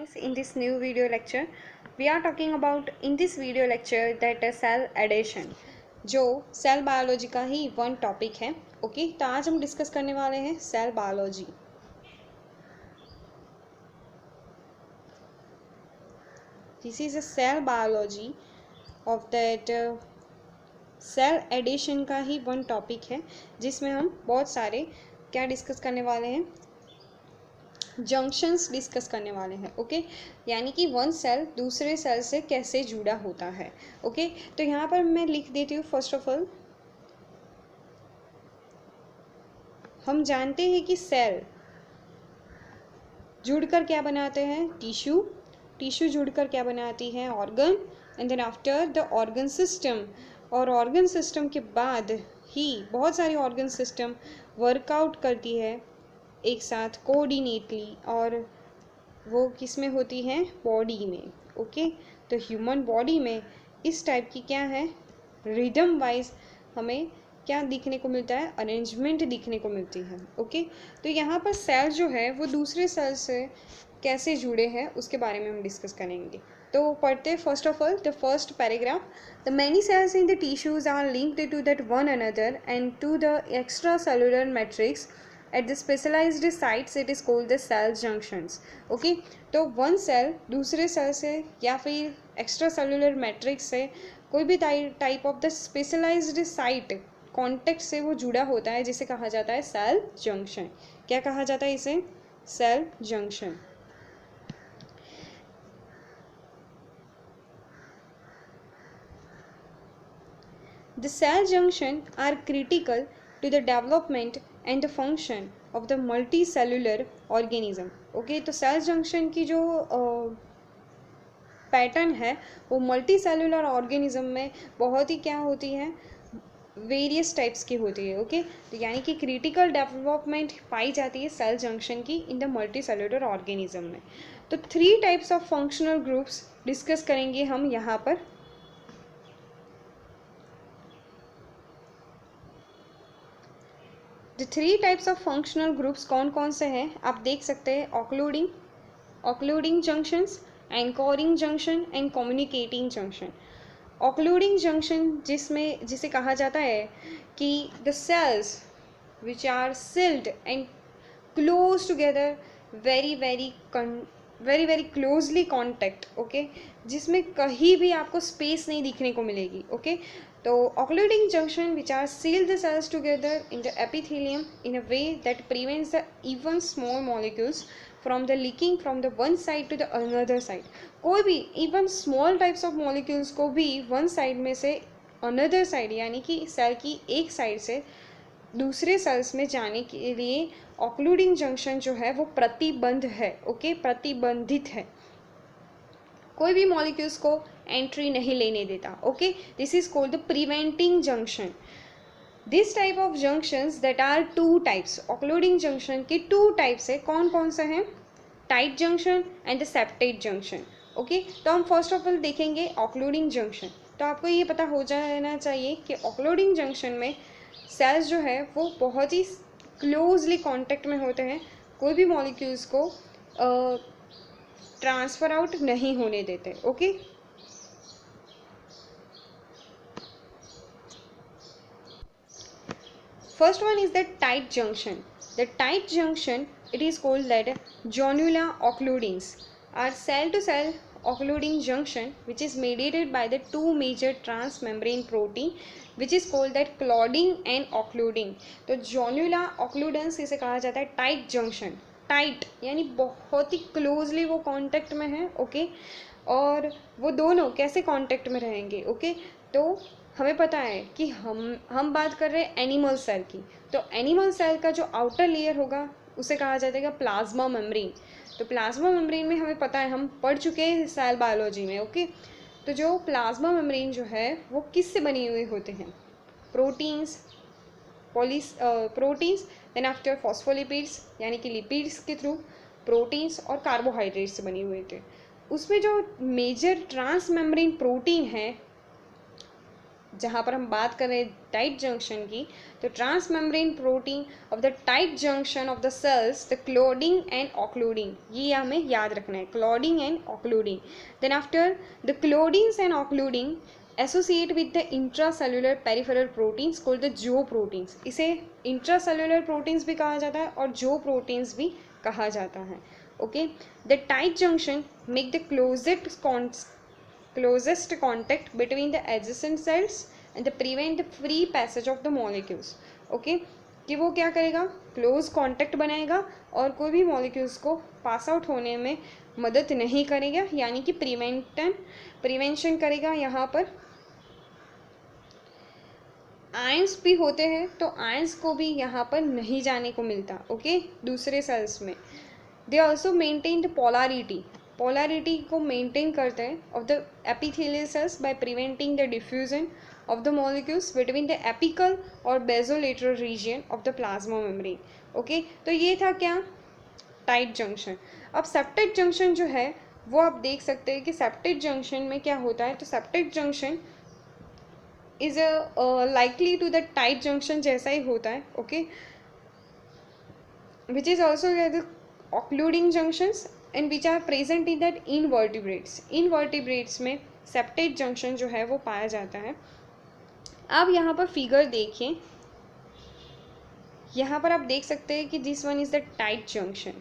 friends, in this new video lecture we are talking about in this video lecture that cell adhesion जो cell biology का ही one topic है। Okay तो आज हम discuss करने वाले हैं cell biology. This is a cell biology of that cell adhesion का ही वन टॉपिक है जिसमें हम बहुत सारे क्या डिस्कस करने वाले हैं, जंक्शंस डिस्कस करने वाले हैं। ओके यानी कि वन सेल दूसरे सेल से कैसे जुड़ा होता है। ओके तो यहाँ पर मैं लिख देती हूँ। फर्स्ट ऑफ ऑल हम जानते हैं कि सेल जुड़कर क्या बनाते हैं, टिश्यू जुड़कर क्या बनाती है, organ, and then after the organ system, और ऑर्गन सिस्टम के बाद ही बहुत सारी ऑर्गन सिस्टम वर्कआउट करती है एक साथ कोऑर्डिनेटली, और वो किस में होती है, बॉडी में। ओके तो ह्यूमन बॉडी में इस टाइप की क्या है, रिदम वाइज हमें क्या दिखने को मिलता है, अरेंजमेंट दिखने को मिलती है। ओके तो यहाँ पर सेल जो है वो दूसरे सेल से कैसे जुड़े हैं उसके बारे में हम डिस्कस करेंगे। तो पढ़ते first of all the first paragraph. The many cells in the tissues are linked to that one another and to the extra cellular matrix at the specialized sites it is called the cell junctions। Okay तो one cell दूसरे cell से या फिर extra cellular matrix से कोई भी type of the specialized site contact से वो जुड़ा होता है जिसे कहा जाता है सेल जंक्शन। क्या कहा जाता है इसे, cell junction. The cell junction are critical to the development and the function of the multicellular organism। Okay तो सेल जंक्शन की जो पैटर्न है वो मल्टी सेलुलर ऑर्गेनिज्म में बहुत ही क्या होती है, वेरियस टाइप्स की होती है। ओके तो यानी कि क्रिटिकल डेवलपमेंट पाई जाती है सेल जंक्शन की in the multicellular organism में। तो 3 types of functional groups discuss करेंगे हम यहाँ पर। The 3 types of functional groups कौन कौन से हैं आप देख सकते हैं, occluding junctions, anchoring junction and communicating junction. Occluding junction जिसे कहा जाता है कि the cells which are sealed and close together, very very closely contact. Okay जिसमें कहीं भी आपको स्पेस नहीं दिखने को मिलेगी। ओके तो occluding junction which are seal the cells together in the epithelium in a way that prevents the even small molecules from the leaking from the one side to the another side. कोई भी even small types of molecules को भी one side में से another side यानी कि cell की एक साइड से दूसरे सेल्स में जाने के लिए ऑक्लूडिंग जंक्शन जो है वो प्रतिबंध है। ओके प्रतिबंधित है, कोई भी मॉलिक्यूल्स को एंट्री नहीं लेने देता। Okay this is called the preventing junction. This type of junctions that are 2 types, occluding junction के 2 टाइप्स है। कौन कौन से हैं, tight junction and the septate junction. Okay तो हम फर्स्ट ऑफ ऑल देखेंगे ऑक्लूडिंग जंक्शन। तो आपको ये पता हो जाना चाहिए कि ऑक्लूडिंग जंक्शन में सेल्स जो है वो बहुत ही क्लोजली कांटेक्ट में होते हैं, कोई भी मॉलिक्यूल्स को ट्रांसफर आउट नहीं होने देते। Okay first one is the tight junction. The tight junction it is called that Jonula occludens are cell to cell occluding junction which is mediated by the 2 major transmembrane protein which is called that claudin and occludin। तो Jonula occludens इसे कहा जाता है tight junction. Tight यानी बहुत ही closely वो contact में है। ओके और वो दोनों कैसे कांटेक्ट में रहेंगे। ओके तो हमें पता है कि हम बात कर रहे हैं एनिमल सेल की, तो एनिमल सेल का जो आउटर लेयर होगा उसे कहा जाता है प्लाज्मा मेम्ब्रेन। तो प्लाज्मा मेम्ब्रेन में हमें पता है, हम पढ़ चुके हैं सेल बायोलॉजी में। ओके तो जो प्लाज्मा मेम्ब्रेन जो है वो किससे बने हुए होते हैं, proteins, proteins then after phospholipids यानी कि लिपिड्स के थ्रू, प्रोटीन्स और कार्बोहाइड्रेट्स से बनी हुए थे। उसमें जो मेजर ट्रांस मेम्ब्रेन प्रोटीन है जहाँ पर हम बात कर रहे हैं टाइट जंक्शन की, तो transmembrane protein of the tight junction of the cells, the claudin and occluding, ये हमें याद रखना है, claudin and occluding. Then after the claudins and occluding associate with the intracellular peripheral proteins called the जो proteins. इसे intracellular proteins भी कहा जाता है और जो प्रोटीन्स भी कहा जाता है. Okay, the tight junction make the closest contact between the adjacent cells and the prevent the free passage of the molecules. Okay, कि वो क्या करेगा, क्लोज कॉन्टेक्ट बनाएगा और कोई भी मॉलिक्यूल्स को पास आउट होने में मदद नहीं करेगा, यानी कि प्रिवेंशन करेगा. यहाँ पर आयंस भी होते हैं तो आयंस को भी यहाँ पर नहीं जाने को मिलता. ओके, दूसरे सेल्स में. They also maintain the polarity को मेंटेन करते हैं of the epithelial cells by preventing the diffusion of the molecules between the apical और basolateral region of the plasma membrane. Okay, तो ये था क्या, टाइट जंक्शन. अब सेप्टेट जंक्शन जो है वो आप देख सकते हैं कि सेप्टेट जंक्शन में क्या होता है. तो septate junction is likely to the tight junction जैसा ही होता है. Okay, which is also the occluding junctions and which are present in that invertebrates में सेप्टेट जंक्शन जो है वो पाया जाता है. अब यहाँ पर फिगर देखिए, यहाँ पर आप देख सकते हैं कि this one is the tight junction.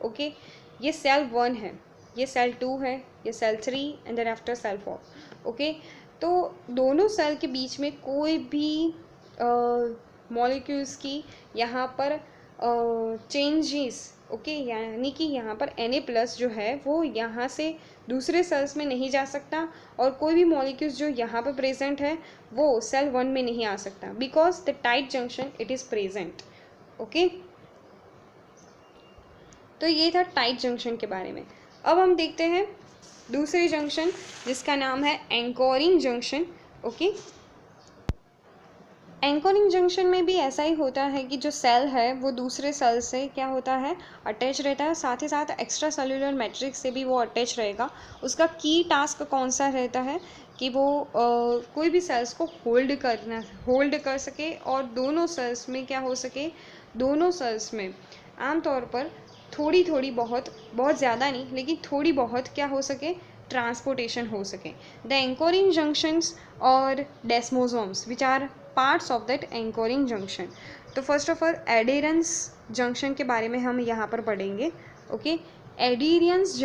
Okay, ये सेल 1 है, ये सेल 2 है, ये cell 3 and then after cell 4. Okay, तो दोनों सेल के बीच में कोई भी मॉलिक्यूल्स की यहाँ पर चेंजेस, ओके, यानी कि यहाँ पर Na+ जो है वो यहाँ से दूसरे सेल्स में नहीं जा सकता और कोई भी मॉलिक्यूल्स जो यहाँ पर प्रेजेंट है वो सेल 1 में नहीं आ सकता, because the tight junction it is present. Okay, तो ये था टाइट जंक्शन के बारे में. अब हम देखते हैं दूसरे जंक्शन जिसका नाम है एंकोरिंग जंक्शन. ओके, एंकोरिंग जंक्शन में भी ऐसा ही होता है कि जो सेल है वो दूसरे सेल से क्या होता है, अटैच रहता है, साथ ही साथ एक्स्ट्रा सेल्यूलर मैट्रिक्स से भी वो अटैच रहेगा. उसका की टास्क कौन सा रहता है कि वो कोई भी सेल्स को होल्ड कर सके और दोनों सेल्स में क्या हो सके, दोनों सेल्स में आमतौर पर थोड़ी बहुत ज़्यादा नहीं लेकिन थोड़ी बहुत क्या हो सके, ट्रांसपोर्टेशन हो सके. द एंकोरिंग जंक्शंस और desmosomes which are parts of that anchoring junction. तो first of all adherens junction के बारे में हम यहाँ पर पढ़ेंगे. Okay, adherens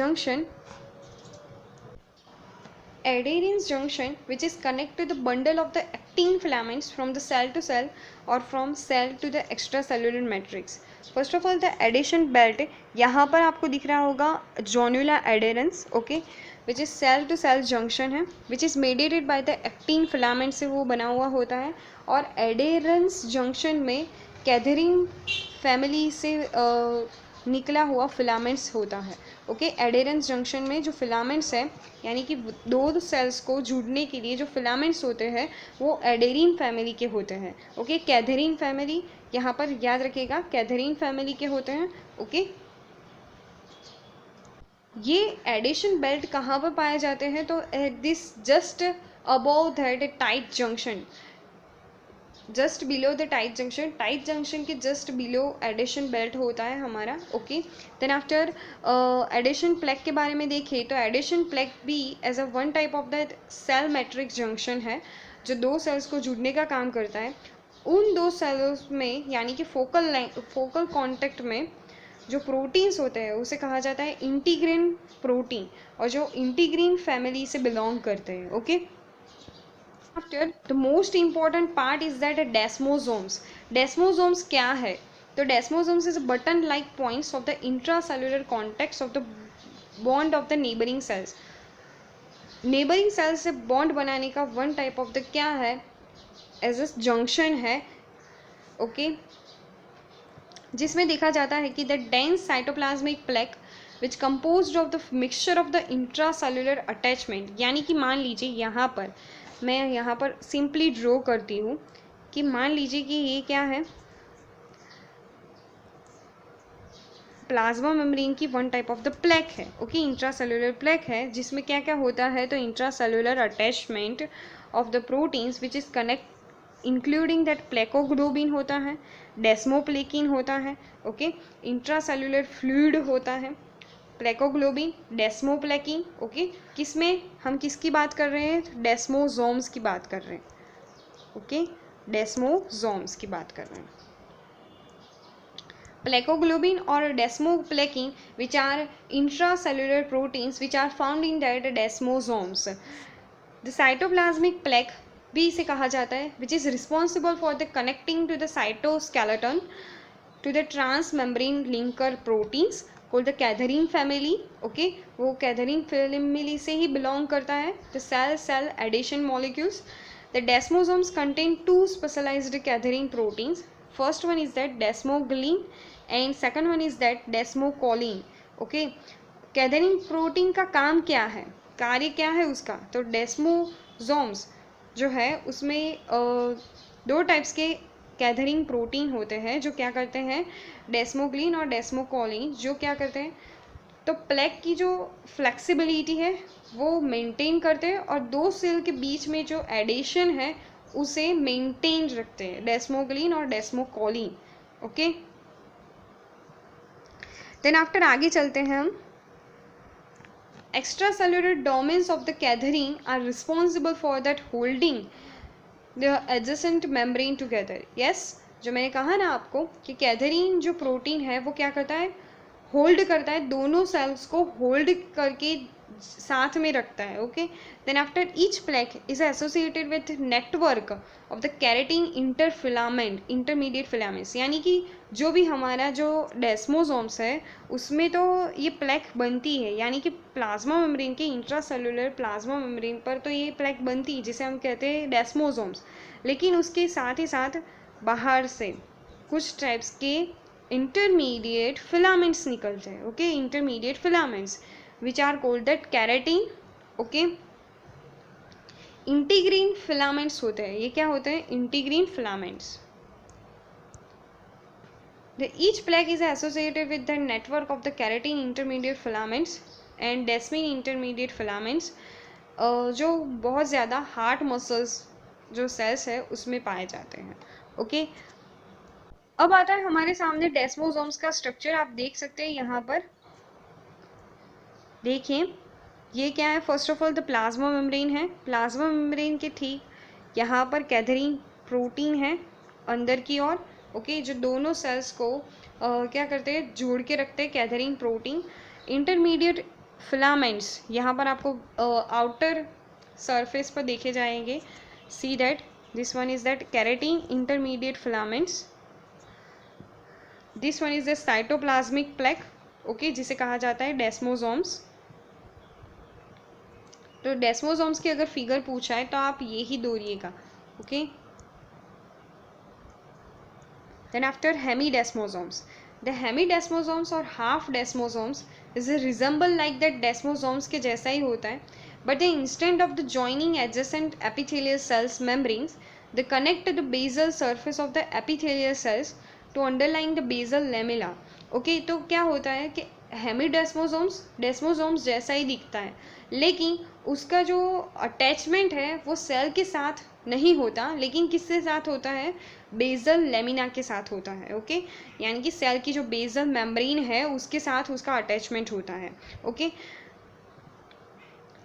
junction which is connected to the bundle of the actin filaments from the cell to cell or from cell to the extracellular matrix. First of all the adhesion belt, यहाँ पर आपको दिख रहा होगा zonula adherens. Okay, which is cell to cell junction है, which is mediated by the actin filament से वो बना हुआ होता है. और एडेरेंस जंक्शन में कैथरीन फैमिली से निकला हुआ फिलामेंट्स होता है. ओके, एडेरेंस जंक्शन में जो फिलामेंट्स है यानी कि दो सेल्स को जुड़ने के लिए जो फिलामेंट्स होते हैं वो एडेरिन फैमिली के होते हैं. ओके, कैथरीन फैमिली यहाँ पर याद रखिएगा, कैथरीन फैमिली के होते हैं. ओके, ये एडिशन बेल्ट कहाँ पर पाए जाते हैं, तो this just above that tight junction, just below the tight junction के जस्ट बिलो एडिशन बेल्ट होता है हमारा. Okay, then after adhesion plaque के बारे में देखें तो एडिशन प्लेक भी as a one type of that cell matrix junction है जो दो सेल्स को जुड़ने का काम करता है. उन दो सेल्स में यानी कि फोकल कॉन्टेक्ट में जो प्रोटीन्स होते हैं उसे कहा जाता है इंटीग्रिन प्रोटीन, और जो इंटीग्रिन फैमिली से बिलोंग करते हैं. Okay, after the most important part is that desmosomes क्या है, तो desmosomes is button like points of the intracellular contacts of the bond of the neighbouring cells. Neighbouring cells से bond बनाने का one type of the क्या है, as अ junction है. Okay, जिसमें देखा जाता है कि the dense cytoplasmic plaque which composed of the mixture of the intracellular attachment, यानी कि मान लीजिए यहाँ पर मैं यहाँ पर सिंपली ड्रॉ करती हूँ कि मान लीजिए कि ये क्या है, प्लाज्मा मेम्ब्रेन की one type of the plaque है. ओके, इंट्रासेल्युलर प्लेक है जिसमें क्या क्या होता है, तो intracellular attachment of the proteins which is connect including that plakoglobin होता है, डेस्मोप्लेकिन होता है, ओके, इंट्रासेल्युलर फ्लूइड होता है, प्लेकोग्लोबिन, डेस्मोप्लेकिन, ओके, किसमें हम किसकी बात कर रहे हैं, डेस्मोसोम्स की बात कर रहे हैं, ओके, डेस्मोसोम्स की बात कर रहे हैं। Plecoglobin or desmoplekin, which are intracellular proteins which are found in that desmosomes. The cytoplasmic plaque भी इसे कहा जाता है, which is responsible for the connecting to the cytoskeleton to the transmembrane linker proteins called the cadherin family, okay, वो cadherin family से ही belong करता है, the cell adhesion molecules. The desmosomes contain two specialized cadherin proteins. First one is that desmoglein and second one is that desmocholine, okay. Cadherin protein का काम क्या है, कार्य क्या है उसका, तो डेस्मोसोम्स जो है उसमें दो टाइप्स के कैथरीन प्रोटीन होते हैं जो क्या करते हैं, डेस्मोग्लिन और डेस्मोकोलिन, जो क्या करते हैं, तो प्लेक की जो फ्लेक्सिबिलिटी है वो मेंटेन करते हैं और दो सेल के बीच में जो एडिशन है उसे मेंटेन रखते हैं, डेस्मोग्लिन और डेस्मोकोलिन, ओके। देन आफ्टर आगे चलते हैं हम, extra cellular domains of the cadherin are responsible for that holding the adjacent membrane together. Yes, जो मैंने कहा ना आपको कि कैथरीन जो प्रोटीन है वो क्या करता है, होल्ड करता है, दोनों सेल्स को होल्ड करके साथ में रखता है, okay. Then after each plaque is associated with network of the keratin interfilament intermediate filaments, यानी कि जो भी हमारा जो डेस्मोसोम्स है उसमें तो ये प्लेक बनती है, यानी कि प्लाज्मा मेम्ब्रेन के इंट्रासेलुलर प्लाज्मा मेम्ब्रेन पर तो ये प्लेक बनती है जिसे हम कहते हैं डेस्मोसोम्स, लेकिन उसके साथ ही साथ बाहर से कुछ टाइप्स के इंटरमीडिएट फिलामेंट्स निकलते हैं, okay, intermediate filaments which are called that keratin, okay, integrin filaments होते हैं, ये क्या होते हैं, integrin filaments. The each plaque is associated with the network of the keratin intermediate filaments and desmin intermediate filaments, जो बहुत ज़्यादा हार्ट मसल्स जो सेल्स है उसमें पाए जाते हैं, ओके। अब आता है हमारे सामने डेस्मोसोम्स का स्ट्रक्चर, आप देख सकते हैं यहाँ पर, देखिए ये क्या है, first of all the plasma membrane है, प्लाज्मा मेम्ब्रेन के ठीक यहाँ पर कैथरीन प्रोटीन है अंदर की ओर, ओके, जो दोनों सेल्स को क्या करते हैं, जोड़ के रखते हैं, कैथरीन प्रोटीन। इंटरमीडिएट फिलामेंट्स यहाँ पर आपको आउटर सरफेस पर देखे जाएंगे, see that this one is that keratin intermediate filaments, this one is the cytoplasmic plaque, okay, जिसे कहा जाता है डेस्मोसोम्स। तो डेस्मोसोम्स की अगर फिगर पूछा है तो आप ये ही दौड़िएगा, okay. Then after hemidesmosomes, the hemidesmosomes और half desmosomes is resemble like that desmosomes के जैसा ही होता है, but the instant of the joining adjacent epithelial cells membranes the connect the basal surface of the epithelial cells to underline the basal lamina, okay. तो क्या होता है कि हेमीडेस्मोसोम्स डेस्मोसोम्स जैसा ही दिखता है, लेकिन उसका जो अटैचमेंट है वो सेल के साथ नहीं होता, लेकिन किसके साथ होता है, बेसल लेमिना के साथ होता है, ओके, यानी कि सेल की जो बेसल मेम्ब्रेन है उसके साथ उसका अटैचमेंट होता है, okay,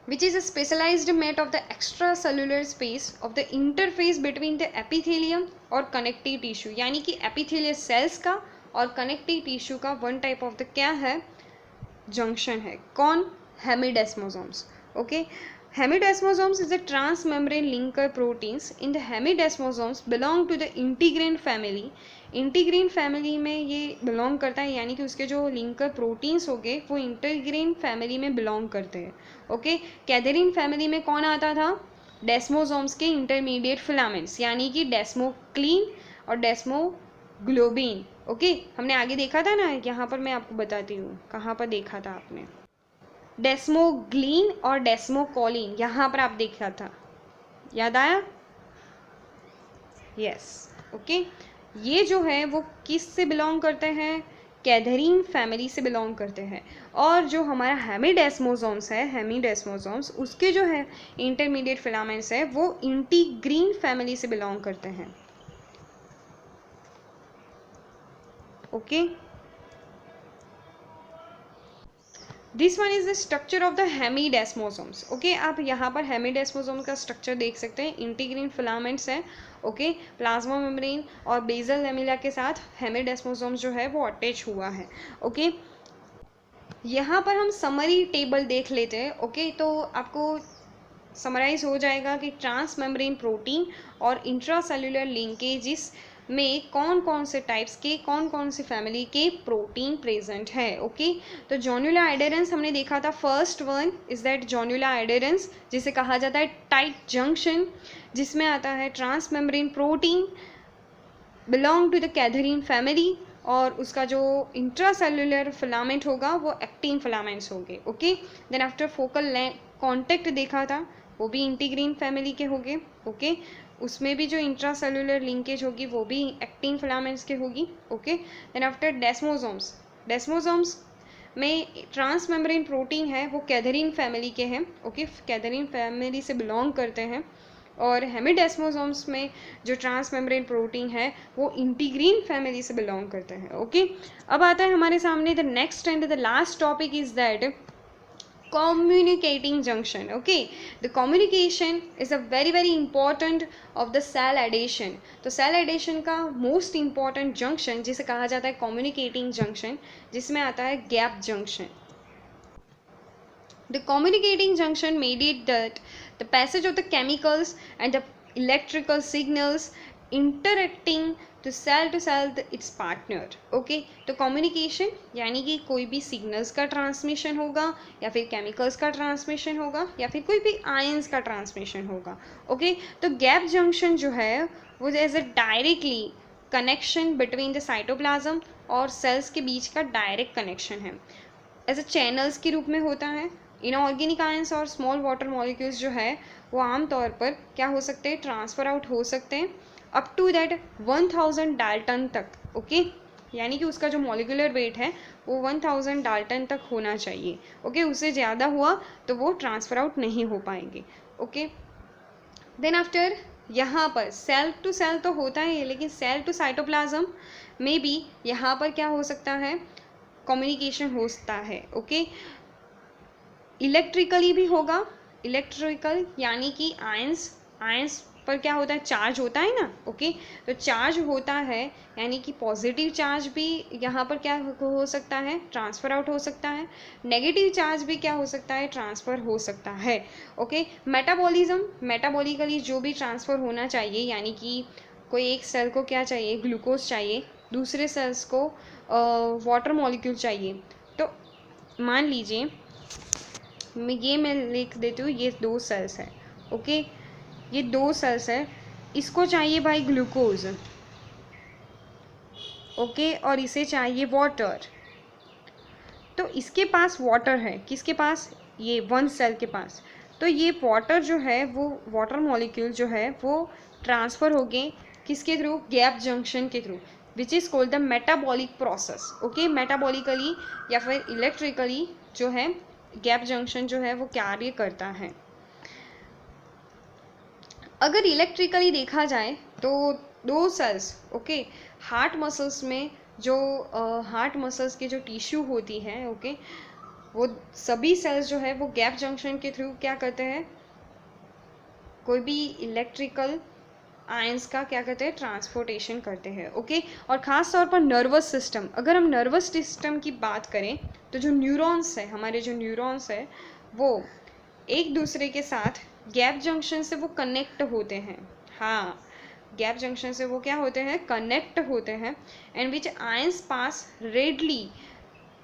which is a specialized mat of the extracellular space of the interface between the epithelium और connective tissue, यानी कि epithelial cells का और connective tissue का वन टाइप ऑफ द क्या है, जंक्शन है, कौन, हेमीडेस्मोसोम्स, okay. Hemidesmosomes is a transmembrane linker proteins. In the hemidesmosomes belong to the integrin family. Integrin family में ये बिलोंग करता है, यानी कि उसके जो लिंकर प्रोटीन्स हो गए वो इंटीग्रीन फैमिली में बिलोंग करते हैं, ओके। कैथरीन फैमिली में कौन आता था, डेस्मोसोम्स के इंटरमीडिएट फिलामेंट्स, यानी कि डेस्मोक्लीन और डेस्मोग्लोबिन, ओके। हमने आगे देखा था ना, यहाँ पर मैं आपको बताती हूँ कहाँ पर देखा था आपने, डेस्मोग्लीन और डेस्मोकोलिन, यहाँ पर आप देखा था, याद आया, यस, ओके। ये जो है वो किस से बिलोंग करते हैं, कैथरीन फैमिली से बिलोंग करते हैं। और जो हमारा हेमीडेस्मोसोम्स उसके जो है इंटरमीडिएट फिलामेंट्स है वो इंटीग्रीन फैमिली से बिलोंग करते हैं। Okay, this one is the structure of the hemidesmosomes. Okay, आप यहाँ पर हेमीडेस्मोसोम का स्ट्रक्चर देख सकते हैं। इंटीग्रीन फिलामेंट्स हैं। ओके, प्लाज्मा मेम्ब्रेन और बेसल लैमेला के साथ हेमीडेस्मोसोम्स जो है वो अटैच हुआ है। ओके, यहाँ पर हम समरी टेबल देख लेते हैं। ओके, तो आपको समराइज हो जाएगा कि ट्रांस मेम्ब्रेन प्रोटीन और इंट्रासेल्युलर लिंकेजेस में कौन कौन से टाइप्स के कौन कौन से फैमिली के प्रोटीन प्रेजेंट है। ओके, तो जॉन्युलर एडेरेंस हमने देखा था। First one is that zonular adherens, जिसे कहा जाता है टाइट जंक्शन, जिसमें आता है trans membrane protein belong to the cadherin family, और उसका जो इंट्रासेल्युलर फिलामेंट होगा वो एक्टिन फिलामेंट्स होंगे। Okay, then after focal contact देखा था, वो भी इंटीग्रीन फैमिली के होंगे। ओके, उसमें भी जो इंट्रासेल्युलर लिंकेज होगी वो भी एक्टिन फिलामेंट्स के होगी। ओके, देन आफ्टर डेस्मोसोम्स में ट्रांस मेम्ब्रेन प्रोटीन है वो कैथरीन फैमिली के हैं। ओके, कैथरीन फैमिली से बिलोंग करते हैं। और हेमीडेस्मोसोम्स में जो ट्रांस मेम्ब्रेन प्रोटीन है वो इंटीग्रीन फैमिली से बिलोंग करते हैं। ओके, अब आता है हमारे सामने the next and the last topic is that communicating junction. Okay, the communication is a very important of the cell adhesion. तो cell adhesion का most important junction जिसे कहा जाता है communicating junction, जिसमें आता है gap junction. The communicating junction mediate that the passage of the chemicals and the electrical signals interacting to cell its partner. Okay, तो कम्युनिकेशन यानी कि कोई भी सिग्नल्स का ट्रांसमिशन होगा या फिर केमिकल्स का ट्रांसमिशन होगा या फिर कोई भी आयंस का ट्रांसमिशन होगा। ओके, तो गैप जंक्शन जो है वो as a directly connection between the cytoplasm और सेल्स के बीच का डायरेक्ट कनेक्शन है, एज अ चैनल्स के रूप में होता है। इनऑर्गेनिक आयंस और स्मॉल वाटर मॉलिक्यूल्स जो है वो आमतौर पर क्या हो सकते हैं, ट्रांसफ़र आउट हो सकते हैं अप टू दैट 1000 डाल्टन तक। ओके, यानी कि उसका जो मॉलिक्यूलर वेट है वो 1000 डाल्टन तक होना चाहिए। ओके, उससे ज़्यादा हुआ तो वो ट्रांसफ़र आउट नहीं हो पाएंगे। ओके, देन आफ्टर यहाँ पर सेल टू सेल तो होता है, लेकिन सेल टू साइटोप्लाज्म में भी यहाँ पर क्या हो सकता है, कम्युनिकेशन हो सकता है। ओके, इलेक्ट्रिकली भी होगा। इलेक्ट्रिकल यानी कि आयंस पर क्या होता है, चार्ज होता है ना। ओके, तो चार्ज होता है यानी कि पॉजिटिव चार्ज भी यहाँ पर क्या हो सकता है, ट्रांसफ़र आउट हो सकता है। नेगेटिव चार्ज भी क्या हो सकता है, ट्रांसफ़र हो सकता है। ओके, मेटाबॉलिकली जो भी ट्रांसफ़र होना चाहिए, यानी कि कोई एक सेल को क्या चाहिए, ग्लूकोज चाहिए, दूसरे सेल्स को वाटर मॉलिक्यूल चाहिए। तो मान लीजिए मैं लिख देती हूँ, ये 2 सेल्स है। ओके, ये 2 सेल्स है, इसको चाहिए भाई ग्लूकोज। ओके, और इसे चाहिए वाटर। तो इसके पास वाटर है, किसके पास, ये 1 सेल के पास। तो ये वाटर जो है वो वाटर मॉलिक्यूल जो है वो ट्रांसफ़र हो गए किसके थ्रू, गैप जंक्शन के through, which is called the metabolic process. Okay, metabolically या फिर इलेक्ट्रिकली जो है गैप जंक्शन जो है वो कार्य करता है। अगर इलेक्ट्रिकली देखा जाए तो 2 सेल्स, ओके, हार्ट मसल्स में जो हार्ट मसल्स की जो टिश्यू होती है, ओके, वो सभी सेल्स जो है वो गैप जंक्शन के थ्रू क्या करते हैं, कोई भी इलेक्ट्रिकल आयंस का क्या करते हैं, ट्रांसपोर्टेशन करते हैं। ओके, और ख़ास तौर पर नर्वस सिस्टम, अगर हम नर्वस सिस्टम की बात करें तो जो न्यूरॉन्स है, हमारे जो न्यूरॉन्स है वो एक दूसरे के साथ गैप जंक्शन से वो कनेक्ट होते हैं। हाँ, गैप जंक्शन से वो क्या होते हैं, कनेक्ट होते हैं, and which ions pass readily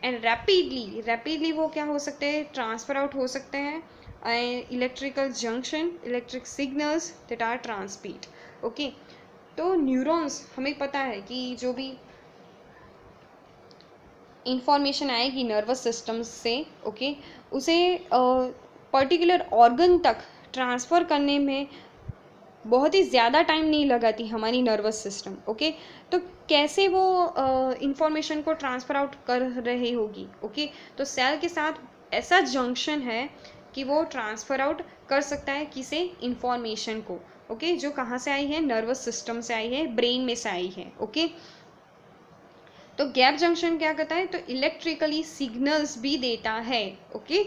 and rapidly वो क्या हो सकते हैं, ट्रांसफ़र आउट हो सकते हैं electrical junction, electric signals that are transmit. Okay, तो न्यूरॉन्स हमें पता है कि जो भी इंफॉर्मेशन आएगी नर्वस सिस्टम से, ओके, उसे पर्टिकुलर ऑर्गन तक ट्रांसफ़र करने में बहुत ही ज़्यादा टाइम नहीं लगाती हमारी नर्वस सिस्टम। ओके, तो कैसे वो इंफॉर्मेशन को ट्रांसफ़र आउट कर रही होगी। ओके, तो सेल के साथ ऐसा जंक्शन है कि वो ट्रांसफ़र आउट कर सकता है किसे, इंफॉर्मेशन को। ओके, जो कहाँ से आई है, नर्वस सिस्टम से आई है, ब्रेन में से आई है। ओके, तो गैप जंक्शन क्या करता है, तो इलेक्ट्रिकली सिग्नल्स भी देता है। Okay,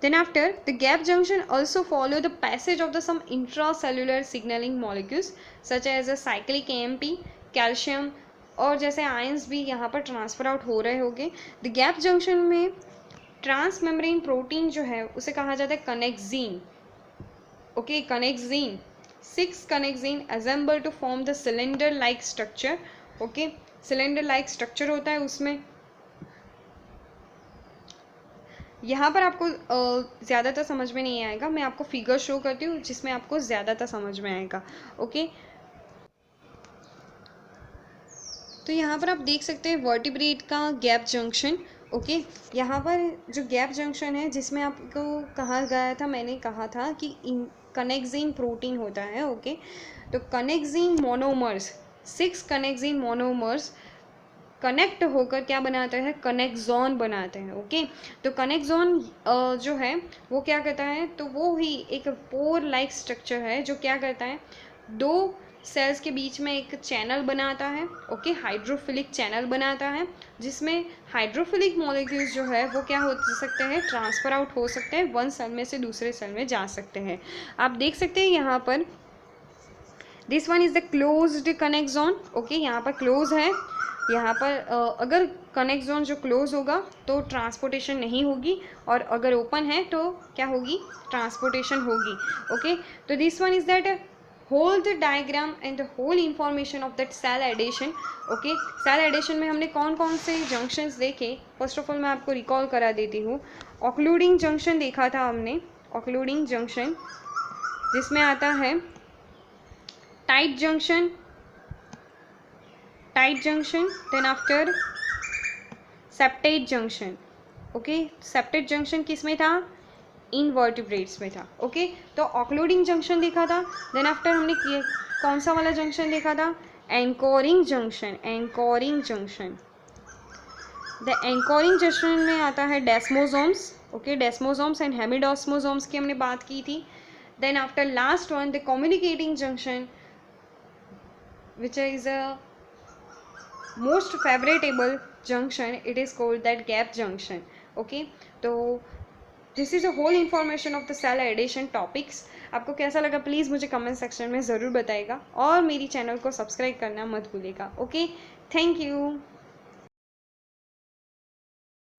then after, the gap junction also follow the passage of the some intracellular signaling molecules such as a cyclic AMP, calcium और जैसे आयंस भी यहाँ पर ट्रांसफर आउट हो रहे होंगे। द गैप जंक्शन में ट्रांस मेम्ब्रेन प्रोटीन जो है उसे कहा जाता है connexin. Okay, connexin, 6 connexin assemble to form the cylinder like structure. Okay, cylinder like structure होता है उसमें। यहाँ पर आपको ज़्यादातर समझ में नहीं आएगा, मैं आपको फिगर शो करती हूँ जिसमें आपको ज़्यादातर समझ में आएगा। ओके, तो यहाँ पर आप देख सकते हैं वर्टिब्रेट का गैप जंक्शन। ओके, यहाँ पर जो गैप जंक्शन है जिसमें आपको कहा गया था, मैंने कहा था कि कनेक्सिन प्रोटीन होता है। ओके, तो कनेक्सिन मोनोमर्स, 6 कनेक्सिन मोनोमर्स कनेक्ट होकर क्या बनाते हैं, कनेक्सॉन बनाते हैं। ओके, तो कनेक्सॉन जो है वो क्या करता है, तो वो ही एक पोर लाइक स्ट्रक्चर है जो क्या करता है, दो सेल्स के बीच में एक चैनल बनाता है। ओके, हाइड्रोफिलिक चैनल बनाता है जिसमें हाइड्रोफिलिक मॉलिक्यूल्स जो है वो क्या हो सकते हैं, ट्रांसफर आउट हो सकते हैं, वन सेल में से दूसरे सेल में जा सकते हैं। आप देख सकते हैं यहाँ पर this one is the closed connexon. Okay, यहाँ पर क्लोज है। यहाँ पर अगर कनेक्ट जोन जो क्लोज होगा तो ट्रांसपोर्टेशन नहीं होगी, और अगर ओपन है तो क्या होगी, ट्रांसपोर्टेशन होगी। ओके, तो this one is that whole the diagram and the whole information of that cell adhesion. Okay, cell adhesion में हमने कौन कौन से जंक्शंस देखे, फर्स्ट ऑफ ऑल मैं आपको रिकॉल करा देती हूँ। ऑक्लूडिंग जंक्शन देखा था हमने, ऑक्लूडिंग जंक्शन जिसमें आता है tight junction, tight junction, then after septate junction. Okay, septate junction किस में था, इनवर्टिब्रेट्स में था। ओके, तो ऑक्लूडिंग जंक्शन देखा था। देन आफ्टर हमने कौन सा वाला जंक्शन देखा था, anchoring junction, anchoring junction. The anchoring junction में आता है desmosomes. Okay, desmosomes and hemidesmosomes की हमने बात की थी। Then after last one the communicating junction which is a most favorable junction, it is called that gap junction. Okay, तो this is a whole information of the cell addition topics. आपको कैसा लगा please मुझे comment section में ज़रूर बताइएगा, और मेरी चैनल को सब्सक्राइब करना मत भूलिएगा। Okay, thank you.